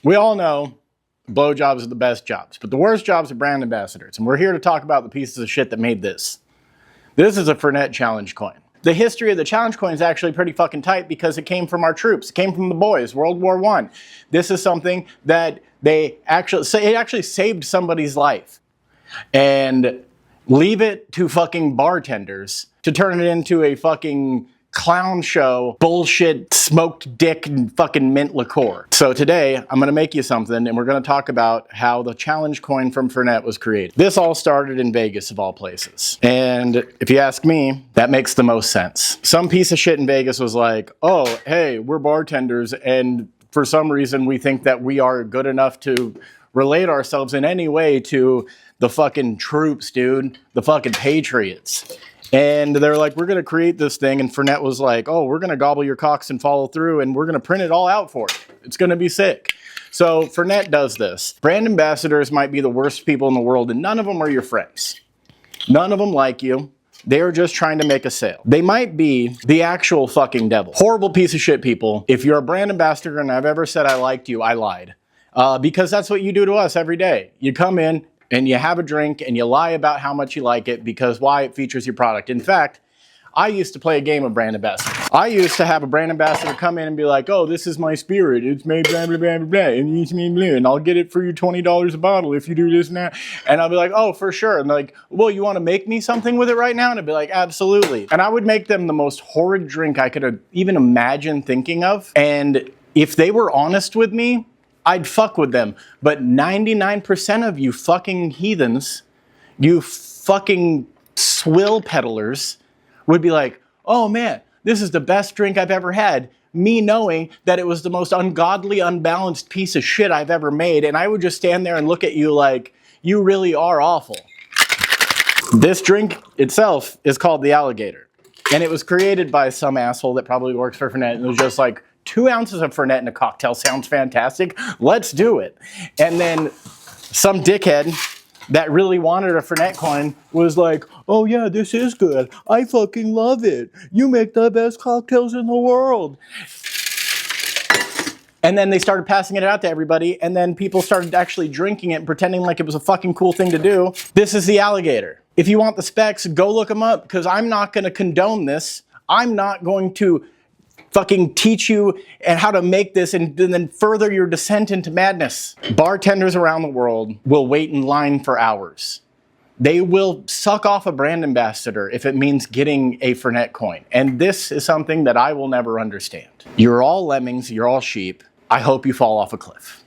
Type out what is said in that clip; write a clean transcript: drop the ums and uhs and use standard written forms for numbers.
We all know blowjobs are the best jobs, but the worst jobs are brand ambassadors. And we're here to talk about the pieces of shit that made this. This is a Fernet challenge coin. The history of the challenge coin is actually pretty fucking tight because it came from our troops. It came from the boys, World War I. This is something that it actually saved somebody's life. And leave it to fucking bartenders to turn it into a fucking clown show, bullshit, smoked dick, and fucking mint liqueur. So today, I'm gonna make you something, and we're gonna talk about how the challenge coin from Fernet was created. This all started in Vegas, of all places. And if you ask me, that makes the most sense. Some piece of shit in Vegas was like, oh, hey, we're bartenders, and for some reason, we think that we are good enough to relate ourselves in any way to the fucking troops, dude, the fucking patriots. And they're like, we're going to create this thing. And Fernet was like, oh, we're going to gobble your cocks and follow through. And we're going to print it all out for you. It's going to be sick. So Fernet does this. Brand ambassadors might be the worst people in the world. And none of them are your friends. None of them like you. They're just trying to make a sale. They might be the actual fucking devil. Horrible piece of shit people. If you're a brand ambassador and I've ever said I liked you, I lied. Because that's what you do to us every day. You come in and you have a drink and you lie about how much you like it because why it features your product. In fact, I used to play a game of brand ambassador. I used to have a brand ambassador come in and be like, oh, this is my spirit. It's made blah, blah, blah, blah, blah, and it's me, blah, and I'll get it for you $20 a bottle if you do this and that. And I'll be like, oh, for sure. And they're like, well, you want to make me something with it right now? And I'd be like, absolutely. And I would make them the most horrid drink I could even imagine thinking of. And if they were honest with me, I'd fuck with them. But 99% of you fucking heathens, you fucking swill peddlers would be like, oh man, this is the best drink I've ever had. Me knowing that it was the most ungodly, unbalanced piece of shit I've ever made. And I would just stand there and look at you like, you really are awful. This drink itself is called the Alligator. And it was created by some asshole that probably works for Fernet. And it was just like, 2 ounces of Fernet in a cocktail sounds fantastic. Let's do it. And then some dickhead that really wanted a Fernet coin was like, oh yeah, this is good. I fucking love it. You make the best cocktails in the world. And then they started passing it out to everybody, and then people started actually drinking it and pretending like it was a fucking cool thing to do. This is the Alligator. If you want the specs, go look them up, because I'm not going to condone this. I'm not going to fucking teach you and how to make this and then further your descent into madness. Bartenders around the world will wait in line for hours. They will suck off a brand ambassador if it means getting a Fernet coin. And this is something that I will never understand. You're all lemmings, you're all sheep. I hope you fall off a cliff.